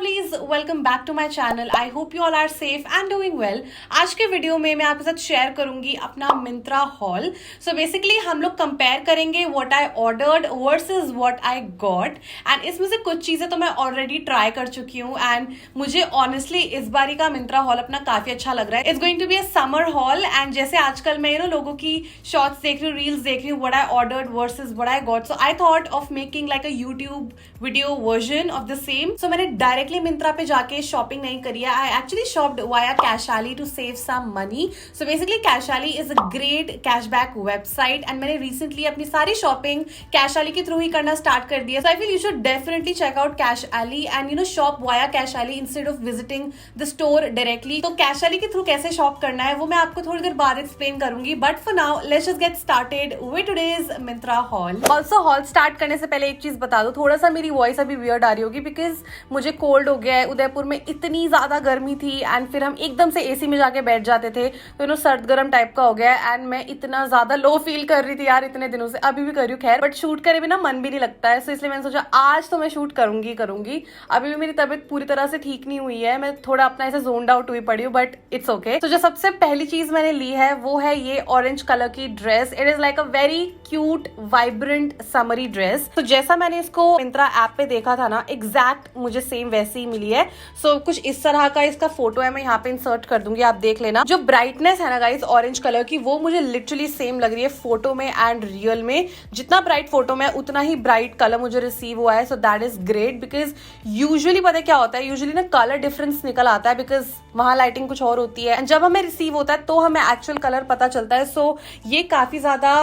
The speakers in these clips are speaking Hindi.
Lovelies, welcome back to my channel. I hope you all are safe and doing well. आज के वीडियो में मैं आपके साथ शेयर करूंगी अपना मिंत्रा हॉल। सो बेसिकली हम लोग कंपेयर करेंगे what I ordered versus what I got. And इसमें से कुछ चीजें तो मैं ऑलरेडी ट्राई कर चुकी हूँ एंड मुझे ऑनेस्टली इस बारी का मिंत्रा हॉल अपना काफी अच्छा लग रहा है। It's going to be a summer haul and जैसे आजकल मैं लोगों की शॉर्ट्स देख रही हूँ, रील्स देख रही हूँ, what I ordered versus what I got. So I thought of making like a YouTube video version of the same. So मैंने डायरेक्टली मिंत्रा पे जाके शॉपिंग नहीं करी है। I actually shopped via Cashly to save some money. So basically Cashly is a great cashback website and मैंने रिसेंटली अपनी सारी शॉपिंग कैशली के थ्रू ही करना स्टार्ट कर दिया। So I feel you should definitely check out Cashly and shop via Cashly instead of visiting the store directly. तो कैशली के थ्रू कैसे शॉप करना है वो मैं आपको थोड़ी देर बाद एक्सप्लेन करूंगी, but for now let's just get started with today's Myntra hall. Also hall start करने से पहले एक चीज बता दो, थोड़ा सा मेरी वॉइस अभी वियर्ड आ रही होगी बिकॉज मुझे कोल्ड हो गया है। उदयपुर में इतनी ज्यादा गर्मी थी एंड फिर हम एकदम से एसी में जाके बैठ जाते थे तो सर्द गर्म टाइप का हो गया है एंड मैं इतना ज्यादा लो फील कर रही थी यार इतने दिनों से। अभी भी कर रही हूँ खैर, बट शूट करे बिना मन भी नहीं लगता है। सो इसलिए मैंने सोचा आज तो मैं शूट करूंगी। अभी भी मेरी तबीयत पूरी तरह से ठीक नहीं हुई है, मैं थोड़ा अपना ऐसे जोन्ड आउट हुई पड़ी हूँ, बट इट्स ओके। तो जो सबसे पहली चीज मैंने ली है वो है ये ऑरेंज कलर की dress. It is like a very cute vibrant summary dress. तो जैसा मैंने इसको मिंत्रा ऐप पे देखा था ना, एग्जैक्ट मुझे सेम वैसी ही मिली है। सो कुछ इस तरह का इसका फोटो है, मैं यहाँ पे इंसर्ट कर दूंगी, आप देख लेना। जो ब्राइटनेस है ना गाइस ऑरेंज कलर की, वो मुझे लिटरली सेम लग रही है फोटो में एंड रियल में। जितना ब्राइट फोटो में उतना ही ब्राइट कलर मुझे रिसीव हुआ है। So that is great because usually पता है क्या होता है, यूजुअली ना कलर डिफरेंस निकल आता है बिकॉज वहां लाइटिंग कुछ और होती है एंड जब हमें रिसीव होता है तो हमें एक्चुअल कलर पता चलता है। सो ये काफी ज्यादा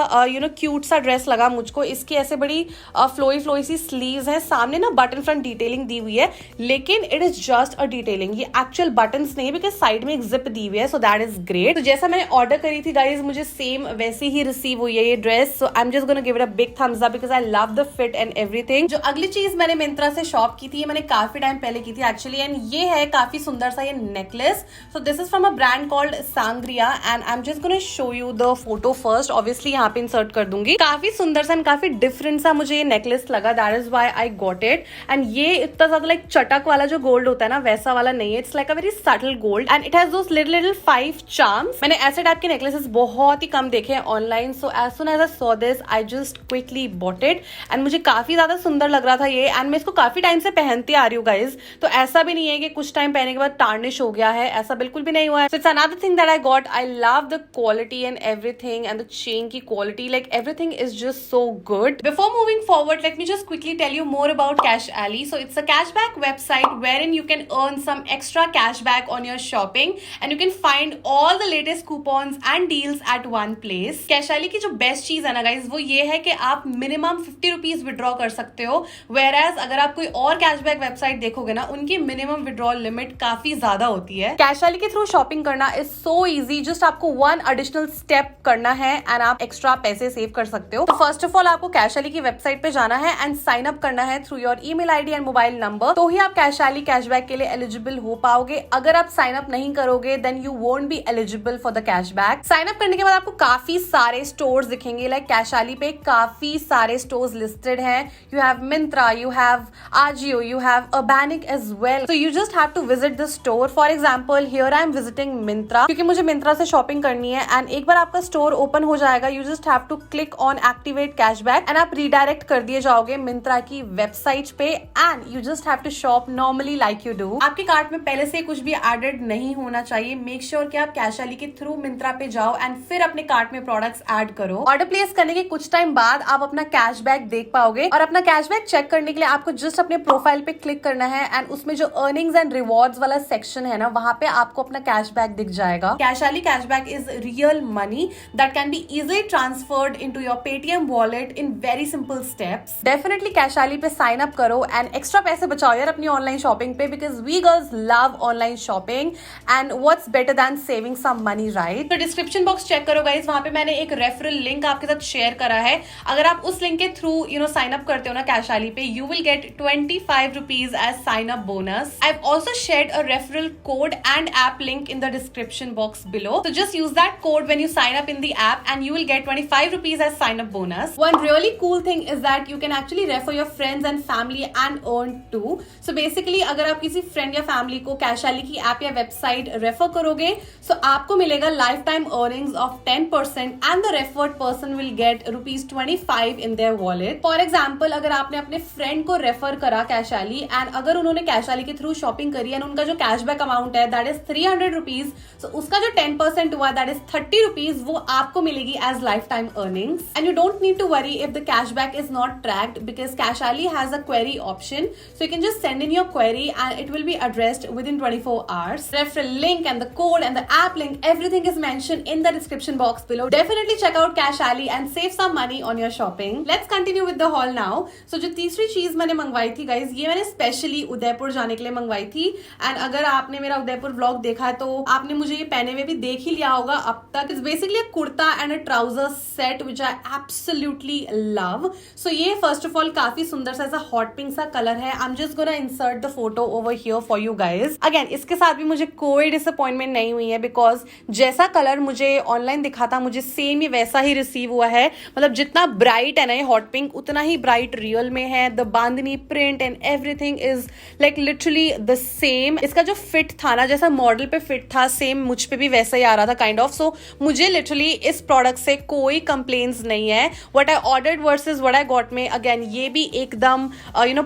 क्यूट सा ड्रेस लगा मुझको। इसकी ऐसे बड़ी फ्लोई सी स्लीव्स है, सामने ना बटन फ्रंट डिटेलिंग दी हुई है, लेकिन it is just a detailing, ये एक्चुअल बटन्स नहीं बिकॉज साइड में एक जिप दी हुई है। So that is great. तो जैसा मैंने ऑर्डर करी थी गाइज मुझे सेम वैसी ही रिसीव हुई है ये dress. So I am just gonna give it a big thumbs up because I love the fit and everything. जो अगली चीज मैंने मिंत्रा से शॉप की थी, मैंने काफी टाइम पहले की थी एक्चुअली, एंड ये है काफी सुंदर सा ये necklace. So this is from a brand called Sangria and I am just gonna show you the photo first. Obviously यहाँ पे इंसर्ट कर दूंगी। काफी सुंदर सा एंड काफी डिफरेंट सा मुझे ये नेकलेस लगा, that is why I got it. And ये इतना ज्यादा लाइक चटक वाला जो गोल्ड होता है ना वैसा वाला नहीं है, it's like a very subtle gold and it has those little 5 charms. मैंने ऐसे टाइप के नेकलेसेस बहुत ही कम देखे हैं online. So as soon as I saw this I just quickly bought it and मुझे काफी ज्यादा सुंदर लग रहा था ये एंड मैं इसको काफी टाइम से पहनती आ रही हूँ गाइज। तो ऐसा भी नहीं है कि कुछ टाइम पहनने के बाद टार्निश हो गया है, ऐसा बिल्कुल भी नहीं हुआ है। So it's another thing that I got. I love the quality and everything and the chain की quality, like everything is just so good. Before moving forward let me just quickly tell you more about Cashally. So it's a cashback website wherein you can earn some extra cashback on your shopping and you can find all the latest coupons and deals at one place. Cashally की जो बेस्ट चीज है ना गाइज वो ये है कि आप मिनिमम 50 रुपीज विड्रॉ कर सकते हो, whereas अगर आप कोई और कैशबैक वेबसाइट देखोगे ना उनकी मिनिमम विड्रॉल लिमिट काफी ज्यादा होती है। Cashally के थ्रू शॉपिंग करना इज सो इजी, जस्ट आपको 1 एडिशनल स्टेप करना है एंड आप एक्स्ट्रा पैसे सेव कर सकते हो। तो फर्स्ट ऑफ ऑल आपको Cashally की वेबसाइट पे जाना है एंड साइन अप करना है through your email ID and mobile number, तो ही आप Cashally कैशबैक के लिए एलिजिबल हो पाओगे। अगर आप साइन अप नहीं करोगे then you won't be eligible for the cashback. Sign up करने के बाद आपको काफी सारे स्टोर्स दिखेंगे, लाइक Cashally पे काफी सारे स्टोर्स लिस्टेड हैं। You have Myntra, you have Ajio, you have Urbanic as well. So you just have to visit the store. For example here I am visiting Myntra क्योंकि मुझे मिंत्रा से शॉपिंग करनी है एंड एक बार आपका स्टोर ओपन हो जाएगा you just have to click on activate cashback and आप रिडायरेक्ट कर दिए जाओगे मिंत्रा की वेबसाइट पे and you just have to shop normally like you do. आपके कार्ट में पहले से कुछ भी एडेड नहीं होना चाहिए। मेक श्योर कि आप Cashally के थ्रू मिंत्रा पे जाओ एंड फिर अपने कार्ट में प्रोडक्ट्स ऐड करो। ऑर्डर प्लेस करने के कुछ टाइम बाद आप अपना कैशबैक देख पाओगे और अपना कैशबैक चेक करने के लिए आपको जस्ट अपने प्रोफाइल पे क्लिक करना है एंड उसमें जो अर्निंग्स एंड रिवॉर्ड्स वाला सेक्शन है ना वहां पे आपको अपना कैशबैक दिख जाएगा। Cashally cashback is real money that can be easily transferred into your Paytm wallet in very simple steps. Definitely Cashally पे साइन अप करो एंड एक्स्ट्रा पैसे बचाओ यार अपनी ऑनलाइन शॉपिंग पे because we girls love online shopping and what's better than saving some money, right? तो डिस्क्रिप्शन बॉक्स चेक करो गाइज, वहां पे मैंने एक रेफरल लिंक आपके साथ शेयर करा है। अगर आप उस लिंक के थ्रू साइन अप करते हो ना Cashally पे you will get 25 rupees as sign up bonus. I have also shared a referral code and app link in the description box below. So just use that code when you sign up in the app and you will get 25 rupees as sign up bonus. One really cool thing is that you can actually refer your friends and family and earn too. So basically अगर आप किसी फ्रेंड या फैमिली को कैशाली की ऐप या वेबसाइट रेफर करोगे, सो आपको मिलेगा life time earnings of 10% and the referred person will get ₹25 in their wallet. For example, अगर आपने अपने फ्रेंड को रेफर करा कैशाली एंड अगर उन्होंने कैशाली के थ्रू शॉपिंग करी एंड उनका जो कैशबैक अमाउंट है दैट इज ₹300, सो उसका जो 10% हुआ दैट इज ₹30, वो आपको मिलेगी as lifetime earnings. And you don't need to worry if the cashback is not tracked because Cashly has a query option, so you can just send in your query and it will be addressed within 24 hours. Referral link and the code and the app link, everything is mentioned in the description box below. Definitely check out Cashally and save some money on your shopping. Let's continue with the haul now. So जो तीसरी चीज मैंने मंगवाई थी गाइज, ये मैंने स्पेशली उदयपुर जाने के लिए मंगवाई थी एंड अगर आपने मेरा उदयपुर व्लॉग देखा है तो आपने मुझे ये पहने हुए भी देख ही लिया होगा अब तक। It's basically a kurta and a trouser set which I absolutely love. So ये फर्स्ट ऑफ ऑल काफी सुंदर सा ऐसा हॉट पिंक सा कलर है। I am just gonna insert the photo over here for you guys. Again इसके साथ भी मुझे कोई डिसअपॉइंटमेंट नहीं हुई है बिकॉज जैसा कलर मुझे ऑनलाइन दिखा था मुझे सेम ही वैसा ही रिसीव हुआ है। मतलब जितना ब्राइट है ना ये हॉट पिंक उतना ही ब्राइट रियल में है। The bandhani print and everything is like literally the same. इसका जो फिट था ना, जैसा मॉडल पे फिट था सेम मुझ पे भी वैसा ही आ रहा था काइंड ऑफ। सो मुझे लिटरली इस प्रोडक्ट से कोई कंप्लेन्स नहीं है। What I ordered versus what I got में अगेन ये भी एकदम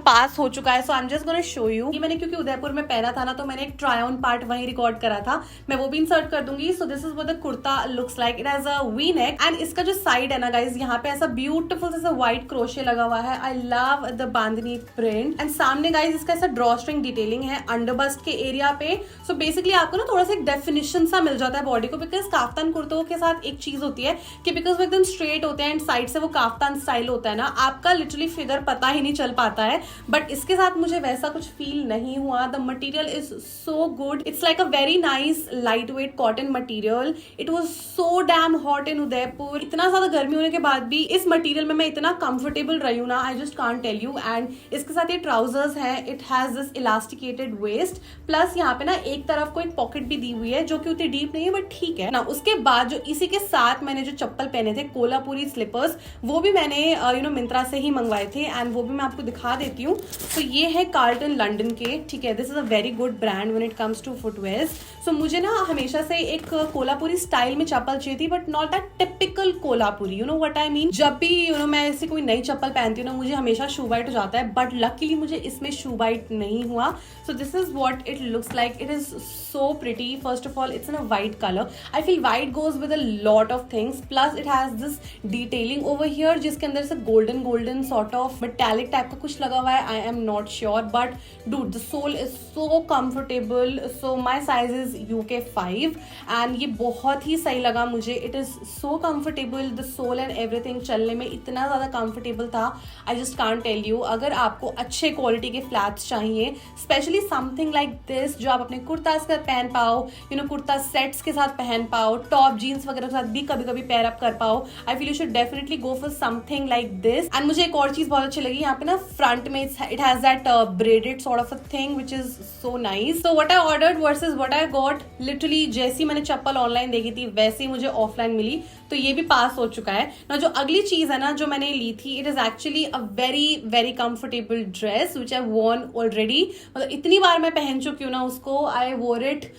पास हो चुका है। So I am just gonna show you. मैंने क्योंकि उदयपुर में पहना था ना तो मैंने एक ट्राई ऑन पार्ट वहीं रिकॉर्ड करा था, मैं वो भी इंसर्ट कर दूंगी। सो this is what the kurta looks like. It has a V neck and इसका जो साइड है ना गाइज, यहाँ पे ऐसा ब्यूटीफुल ऐसा व्हाइट क्रोशे लगा हुआ है। आई love the bandhani print and सामने गाइज इसका ऐसा ड्रॉ स्ट्रिंग डिटेलिंग है अंडर बस्ट के एरिया पे। सो बेसिकली आपको ना थोड़ा सा एक डेफिनेशन सा मिल जाता है बॉडी को बिकॉज काफ्तान कुर्तों के साथ एक चीज होती है कि बिकॉज वो एकदम स्ट्रेट होते हैं एंड साइड से वो काफ्तान स्टाइल होता है ना, आपका लिटरली फिगर पता ही नहीं चल पाता है। बट इसके साथ मुझे वैसा कुछ फील नहीं हुआ। The material is so good. It's like a very nice lightweight cotton material. It was so damn hot in Udaipur. इतना ज्यादा गर्मी होने के बाद भी इस मटेरियल में मैं इतना कंफर्टेबल रही हूँ ना, I just can't tell you. And इसके साथ ये ट्राउजर्स है, it has this elasticated waist. Plus यहाँ पे ना एक तरफ को एक पॉकेट भी दी हुई है जो कि उतनी डीप नहीं है बट ठीक है ना। उसके बाद जो इसी के साथ मैंने जो चप्पल पहने थे कोल्हापुरी स्लीपर्स, वो भी मैंने मिंत्रा से ही मंगवाए थे एंड वो भी मैं आपको दिखा देती हूँ। तो ये है कार्लटन लंदन के, ठीक है। This is a very good brand when it comes to footwears. So मुझे ना हमेशा से एक कोल्हापुरी स्टाइल में चप्पल चाहिए थी but not that typical Kolhapuri, you know what I mean. जब भी मैं ऐसे कोई नई चप्पल पहनती हूँ ना मुझे हमेशा शू बाइट हो जाता है बट लकीली मुझे इसमें शू बाइट नहीं हुआ। So this is what it looks like. It is so pretty. First of all it's in a white colour. I feel white goes with a lot of things. Plus it has this detailing over here जिसके अंदर से golden sort of metallic type का कुछ लगा हुआ है। I am not sure but dude the sole is so comfortable. So my size is UK 5 and ये बहुत ही सही लगा मुझे। It is so comfortable, the sole and everything चलने में इतना ज्यादा कंफर्टेबल था। I just can't tell you. अगर आपको अच्छे क्वालिटी के फ्लैट्स चाहिए, स्पेशली समथिंग लाइक दिस जो आप अपने कुर्ता के साथ पहन पाओ, कुर्ता सेट्स के साथ पहन पाओ, टॉप जीन्स वगैरह के साथ भी कभी कभी पेयर अप कर पाओ, आई feel you should definitely go for something like this. And मुझे एक और चीज बहुत अच्छी लगी, यहाँ पे ना फ्रंट में it has that braided sort of a thing which is so nice. So what I ordered versus what I got, literally जैसी मैंने चप्पल ऑनलाइन देखी थी वैसी मुझे ऑफलाइन मिली। तो ये भी पास हो चुका है ना। जो अगली चीज है ना जो मैंने ली थी, it is actually a very comfortable dress which I worn already. मतलब इतनी बार मैं पहन चुकी हूँ ना उसको। आई वोर इट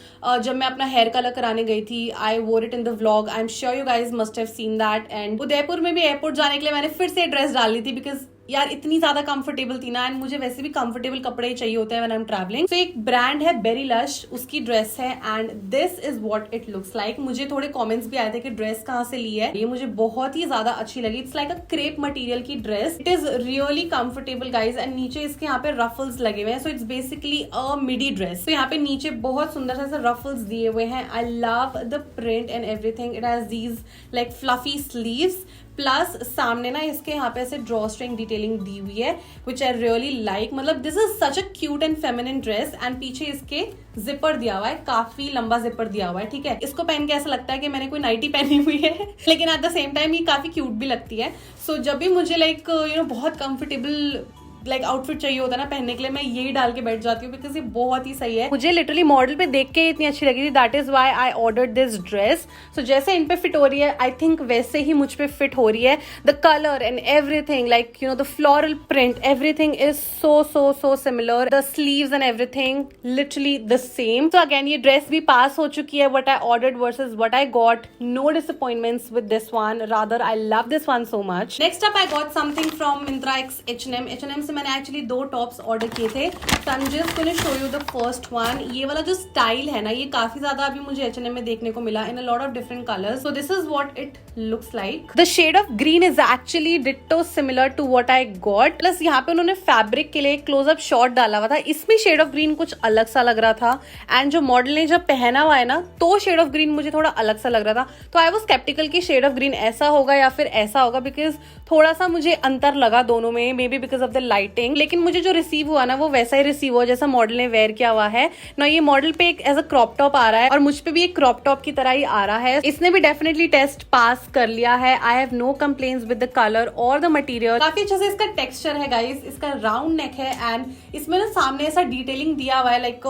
जब मैं अपना हेयर कलर कराने गई थी। I wore it in the vlog. I am sure you guys must have seen that. And Udaipur में भी एयरपोर्ट जाने के लिए मैंने फिर से ड्रेस डाली थी बिकॉज यार इतनी ज्यादा कंफर्टेबल थी ना एंड मुझे वैसे भी कंफर्टेबल कपड़े चाहिए होते हैं व्हेन आई एम ट्रैवलिंग। सो एक ब्रांड है बेरी लश, उसकी ड्रेस है and this is what it looks like. मुझे थोड़े कमेंट्स भी आए थे कि ड्रेस कहाँ से ली है। ये मुझे बहुत ही ज्यादा अच्छी लगी। It's like a crepe material की dress. It is really comfortable guys and नीचे इसके यहाँ पे रफल्स लगे हुए हैं। So it's basically a midi dress. तो यहाँ पे नीचे बहुत सुंदर से रफल्स दिए हुए हैं। आई love the print and everything. It has these like fluffy sleeves plus सामने ना इसके यहाँ पे ऐसे ड्रॉ स्ट्रिंग डिटेलिंग दी हुई है विच आई रियली लाइक। मतलब this is such a cute and feminine dress and पीछे इसके जिपर दिया हुआ है, काफी लंबा जिपर दिया हुआ है, ठीक है। इसको पहन के ऐसा लगता है कि मैंने कोई नाइटी पहनी हुई है लेकिन एट द सेम टाइम ये काफी क्यूट भी लगती है। सो जब भी मुझे लाइक बहुत कंफर्टेबल लाइक आउटफिट चाहिए होता है ना पहनने के लिए, मैं यही डाल के बैठ जाती हूँ बिकॉज ये बहुत ही सही है। मुझे लिटरली मॉडल पे देख के इतनी अच्छी लगी थी, that is why I ordered this dress. So जैसे इन पे फिट हो रही है आई थिंक वैसे ही मुझ पे फिट हो रही है। The colour and everything, like you know the floral print, everything is so similar. The sleeves and everything literally the same. So again ये ड्रेस भी पास हो चुकी है, what I ordered versus what I got. No disappointments with this one, rather I love this one so much. Next up I got something from Myntra x H&M। H&M से मैंने एक्चुअली 2 टॉप्स ऑर्डर किए थे। So I am just gonna show you the first one. ये वाला जो स्टाइल है ना, ये काफी ज्यादा अभी मुझे H&M में देखने को मिला in a lot of different colours. So this is what it looks like. The shade of green is actually ditto similar to what I got. Plus यहाँ पे उन्होंने फैब्रिक के लिए क्लोजअप शॉट डाला हुआ था, इसमें शेड ऑफ ग्रीन कुछ अलग सा लग रहा था। एंड जो मॉडल ने जब पहना हुआ है ना, तो शेड ऑफ ग्रीन मुझे थोड़ा अलग सा लग रहा था। तो आई वाज स्केप्टिकल कि शेड ऑफ ग्रीन ऐसा होगा या फिर ऐसा होगा, बिकॉज थोड़ा सा मुझे अंतर लगा दोनों में, may be because of the lighting. लेकिन मुझे जो रिसीव हुआ ना वो वैसा ही रिसीव हुआ जैसा मॉडल ने वेयर किया हुआ है ना। ये मॉडल पे एक एज अ क्रॉप टॉप आ रहा है और मुझ पे भी एक क्रॉप टॉप की तरह ही आ रहा है। इसने भी डेफिनेटली टेस्ट पास कर लिया है। I have no complaints with the colour और द मटेरियल। काफी अच्छा से इसका टेक्सचर है गाइस, इसका राउंड नेक है एंड इसमें ना सामने ऐसा डिटेलिंग दिया हुआ है, लाइक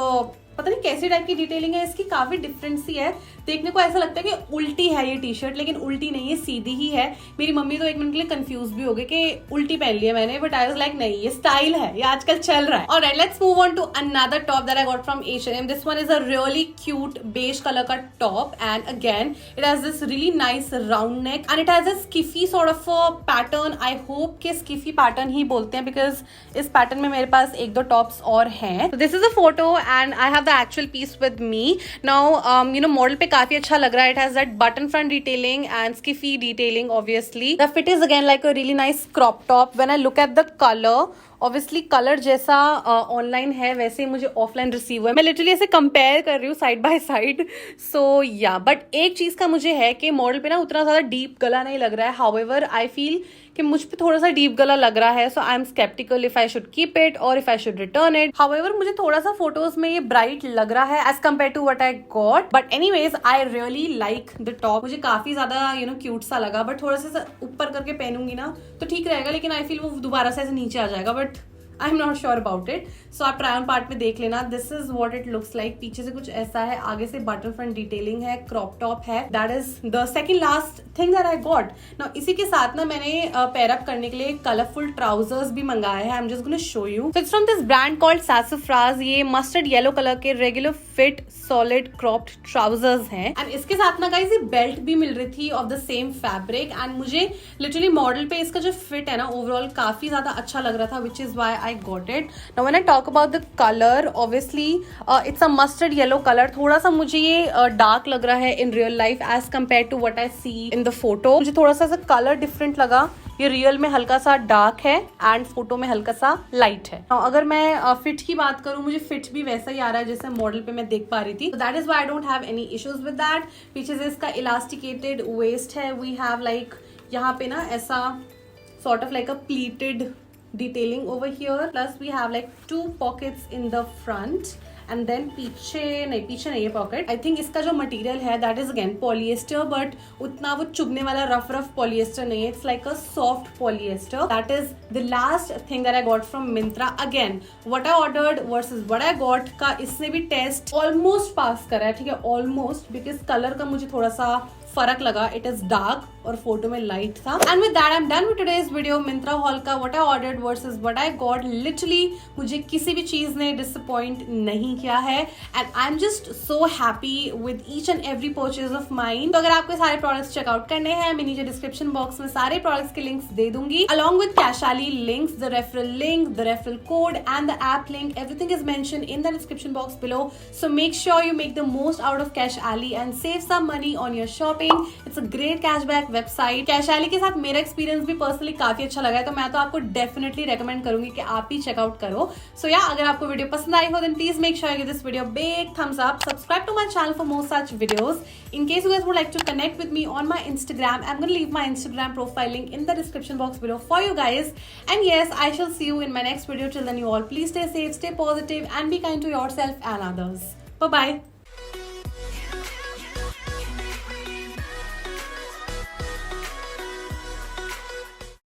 पता नहीं कैसी टाइप की डिटेलिंग है इसकी, काफी डिफरेंट सी है। देखने को ऐसा लगता है कि उल्टी है ये टी शर्ट, लेकिन उल्टी नहीं है, सीधी ही है। मेरी मम्मी तो एक मिनट के लिए कंफ्यूज भी हो गई कि उल्टी पहन लिया मैंने, बट आई वाज लाइक नहीं, ये स्टाइल है, ये आजकल चल रहा है। Alright, let's move on to another top that I got from H&M। This one is a really cute beige colour का top and again it has this really nice round neck and it has a schiffli sort of pattern. I hope कि स्किफी पैटर्न ही बोलते हैं बिकॉज इस पैटर्न में मेरे पास 1-2 टॉप्स और हैं। This is a photo and I have the actual piece with me now. You know model पे काफी अच्छा लग रहा है। It has that button front detailing and skiffy detailing obviously. The fit is again like a really nice crop top. When I look at the colour, obviously colour जैसा ऑनलाइन है वैसे ही मुझे ऑफलाइन रिसीव हुआ है। मैं लिटरली ऐसे कंपेयर कर रही हूँ साइड बाय साइड। सो या बट एक चीज का मुझे है कि मॉडल पे ना उतना ज्यादा डीप गला नहीं लग रहा है। हाउएवर आई फील कि मुझ पे थोड़ा सा डीप गला लग रहा है। So I am sceptical if I should keep it or if I should return it. However मुझे थोड़ा सा फोटोज में ये ब्राइट लग रहा है as compare to what I got, but anyways I really like the top. मुझे काफी ज्यादा यू नो क्यूट सा लगा, बट थोड़ा सा ऊपर करके पहनूंगी ना तो ठीक रहेगा, लेकिन आई फील वो दोबारा से ऐसे नीचे आ जाएगा, but I am not sure about it. So आप ट्राई ऑन पार्ट में देख लेना। This is what it looks like. पीछे से कुछ ऐसा है, आगे से बटन फ्रंट डिटेलिंग है, क्रॉप टॉप है। That is the second last thing that I got. Now इसी के साथ ना मैंने पेयर अप करने के लिए कलरफुल ट्राउजर्स भी मंगाए हैं। I am just gonna show you. It's from this brand called sassafras. ये मस्टर्ड येलो कलर के regular fit solid cropped trousers हैं एंड इसके साथ ना गाइस ये बेल्ट भी मिल रही थी of the same fabric and मुझे लिटरली मॉडल पे इसका जो फिट है ना ओवरऑल काफी ज्यादा अच्छा लग रहा था, which is why I got it. Now when I talk about the colour, obviously it's a mustard yellow colour. थोड़ा सा मुझे ये डार्क लग रहा है in real life as compare to what I see in the photo. मुझे थोड़ा सा कलर डिफरेंट लगा। ये रियल में हल्का सा डार्क है एंड फोटो में हल्का सा लाइट है। अगर मैं फिट की बात करूं, मुझे फिट भी वैसा ही आ रहा है जैसे मॉडल पे मैं देख पा रही थी। That is why I don't have any issues with that. पीछे से इसका इलास्टिकेटेड वेस्ट है। वी हैव लाइक यहाँ पे ना ऐसा sort of like a pleated detailing over here, plus we have like 2 pockets in the front and then पीछे नहीं है पॉकेट। आई थिंक इसका जो मटेरियल है that is again polyester, but उतना वो चुभने वाला रफ पॉलिएस्टर नहीं है। It's like a soft polyester. That is the last thing that I got from Myntra. Again what I ordered versus what I got का इसने भी टेस्ट ऑलमोस्ट पास करा है, ठीक है, ऑलमोस्ट, बिकॉज कलर का मुझे थोड़ा सा फर्क लगा। इट इज डार्क और फोटो में लाइट था। And with that I am done with today's video. Myntra haul का what I ordered versus what I got, literally मुझे किसी भी चीज ने डिसअपॉइंट नहीं किया है and I am just so happy with each and every purchase of mine. तो अगर आपको सारे प्रोडक्ट्स चेकआउट करने हैं, मैं नीचे डिस्क्रिप्शन बॉक्स में सारे प्रोडक्ट्स के लिंक्स दे दूंगी along with Cashaly links, the referral link, the referral code and the app link. Everything is mentioned in the description box below. So make sure you make the most out of Cashaly and save some money on your shopping. It's a great cashback website. Cashaly के साथ मेरा एक्सपीरियंस भी पर्सनली काफी अच्छा लगा है, तो मैं तो आपको डेफिनेटली रेकमेंड करूंगी कि आप भी चेकआउट करो। सो या अगर आपको वीडियो पसंद आई हो then please make sure you give this video big thumbs up. Subscribe to my channel for more such videos. In case you guys would like to connect with me on my Instagram, I'm going to leave my Instagram profile link in the description box below for you guys. And yes, I shall see you in my next video. Till then, you all please stay safe, stay positive, and be kind to yourself and others. Bye bye.